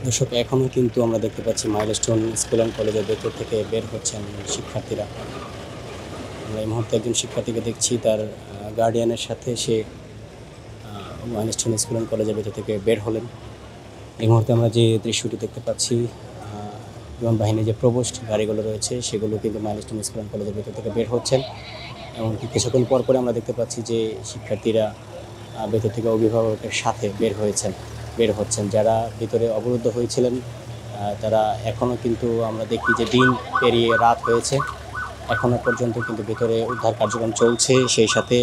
দর্শক, এখনও কিন্তু আমরা দেখতে পাচ্ছি মাইলস্টোন স্কুল অ্যান্ড কলেজের ভেতর থেকে বের হচ্ছেন শিক্ষার্থীরা। আমরা এই মুহূর্তে একজন শিক্ষার্থীকে দেখছি, তার গার্ডিয়ানের সাথে সে মাইলস্টোন স্কুল অ্যান্ড কলেজের ভেতর থেকে বের হলেন। এই মুহূর্তে আমরা যে দৃশ্যটি দেখতে পাচ্ছি, বিমান বাহিনীর যে প্রবোস্ট গাড়িগুলো রয়েছে সেগুলো কিন্তু মাইলস্টোন স্কুল অ্যান্ড কলেজের ভেতর থেকে বের হচ্ছেন। এমনকি কিছুক্ষণ পর পরে আমরা দেখতে পাচ্ছি যে শিক্ষার্থীরা ভেতর থেকে অভিভাবকের সাথে বের হচ্ছেন। যারা ভিতরে অবরুদ্ধ হয়েছিলেন তারা এখনও কিন্তু আমরা দেখি যে দিন পেরিয়ে রাত হয়েছে, এখনও পর্যন্ত কিন্তু ভিতরে উদ্ধার কার্যক্রম চলছে। সেই সাথে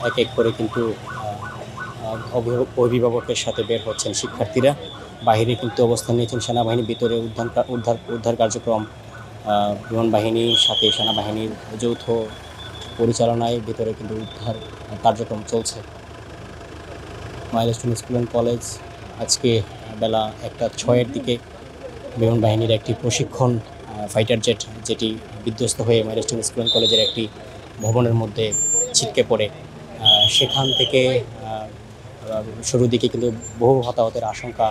এক এক করে কিন্তু অভিভাবকের সাথে বের হচ্ছেন শিক্ষার্থীরা। বাহিরে কিন্তু অবস্থান নিয়েছেন সেনাবাহিনী, ভিতরে উদ্ধার কার্যক্রম বিমান বাহিনীর সাথে সেনাবাহিনীর যৌথ পরিচালনায় ভিতরে কিন্তু উদ্ধার কার্যক্রম চলছে। মাইলস্টোন স্কুল অ্যান্ড কলেজ আজকে বেলা 1:06 দিকে বিমান বাহিনীর একটি প্রশিক্ষণ ফাইটার জেট, যেটি বিধ্বস্ত হয়ে মাইলস্টোন স্কুল অ্যান্ড কলেজের একটি ভবনের মধ্যে ছিটকে পড়ে, সেখান থেকে শুরুর দিকে কিন্তু বহু হতাহতের আশঙ্কা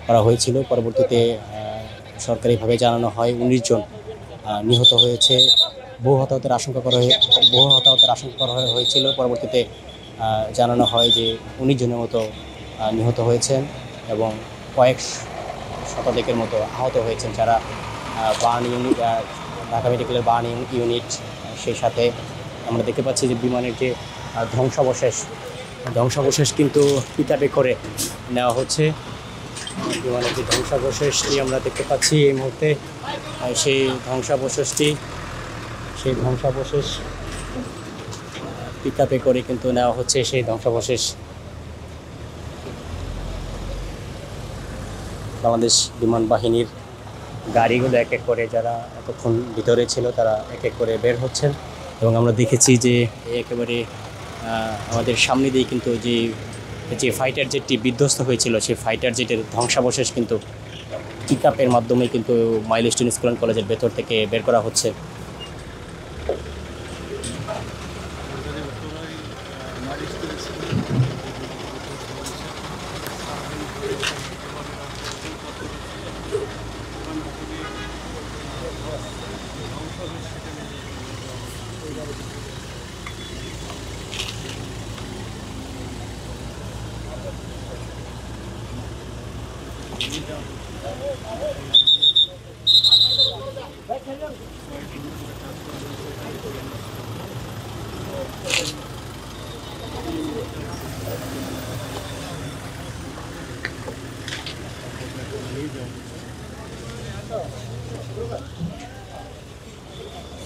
করা হয়েছিল। পরবর্তীতে সরকারিভাবে জানানো হয় 19 জন নিহত হয়েছে। বহু হতাহতের আশঙ্কা করা হয়েছিল। পরবর্তীতে জানানো হয় যে 19 জনের মতো নিহত হয়েছেন এবং কয়েক শতাধিকের মতো আহত হয়েছেন, যারা বার্ন ইউনিট, ঢাকা মেডিকেলের বার্ন ইউনিট। সেই সাথে আমরা দেখতে পাচ্ছি যে বিমানের যে ধ্বংসাবশেষ কিন্তু পিকআপে করে নেওয়া হচ্ছে। বিমানের যে ধ্বংসাবশেষটি আমরা দেখতে পাচ্ছি এই মুহূর্তে, সেই ধ্বংসাবশেষ পিকআপে করে কিন্তু নেওয়া হচ্ছে। সেই ধ্বংসাবশেষ বাংলাদেশ বিমান বাহিনীর গাড়িগুলো এক এক করে, যারা এতক্ষণ ভিতরে ছিল তারা এক এক করে বের হচ্ছেন। এবং আমরা দেখেছি যে একেবারে আমাদের সামনে দিয়ে কিন্তু যে ফাইটার জেটটি বিধ্বস্ত হয়েছিল, সেই ফাইটার জেটের ধ্বংসাবশেষ কিন্তু পিকআপের মাধ্যমে কিন্তু মাইলস্টোন স্কুল অ্যান্ড কলেজের ভেতর থেকে বের করা হচ্ছে।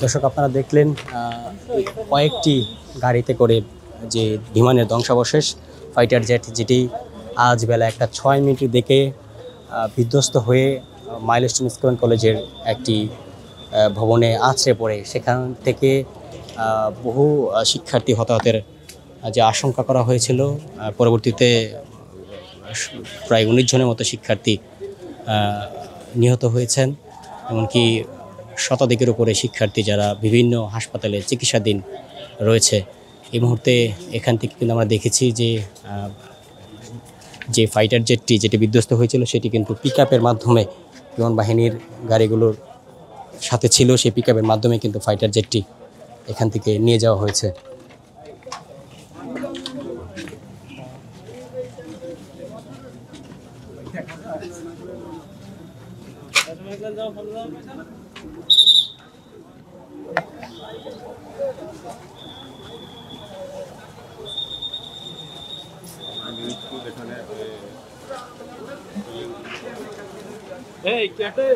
দর্শক, আপনারা দেখলেন কয়েকটি গাড়িতে করে যে বিমানের ধ্বংসাবশেষ ফাইটার জেট, যেটি আজ বেলা 1:06 দিকে বিধ্বস্ত হয়ে মাইলস্টোন স্কুল অ্যান্ড কলেজের একটি ভবনে আছড়ে পড়ে। সেখান থেকে বহু শিক্ষার্থী হতাহতের যে আশঙ্কা করা হয়েছিল, পরবর্তীতে প্রায় 19 জনের মতো শিক্ষার্থী নিহত হয়েছেন। এমনকি শতাধিকের উপরে শিক্ষার্থী যারা বিভিন্ন হাসপাতালে চিকিৎসাধীন রয়েছে। এই মুহূর্তে এখান থেকে কিন্তু আমরা দেখেছি যে ফাইটার জেটটি যেটি বিধ্বস্ত হয়েছিল সেটি কিন্তু পিকআপের মাধ্যমে বিমান বাহিনীর গাড়িগুলোর সাথে ছিল। সেই পিকআপের মাধ্যমে কিন্তু ফাইটার জেটটি এখান থেকে নিয়ে যাওয়া হয়েছে। Hey, cafe.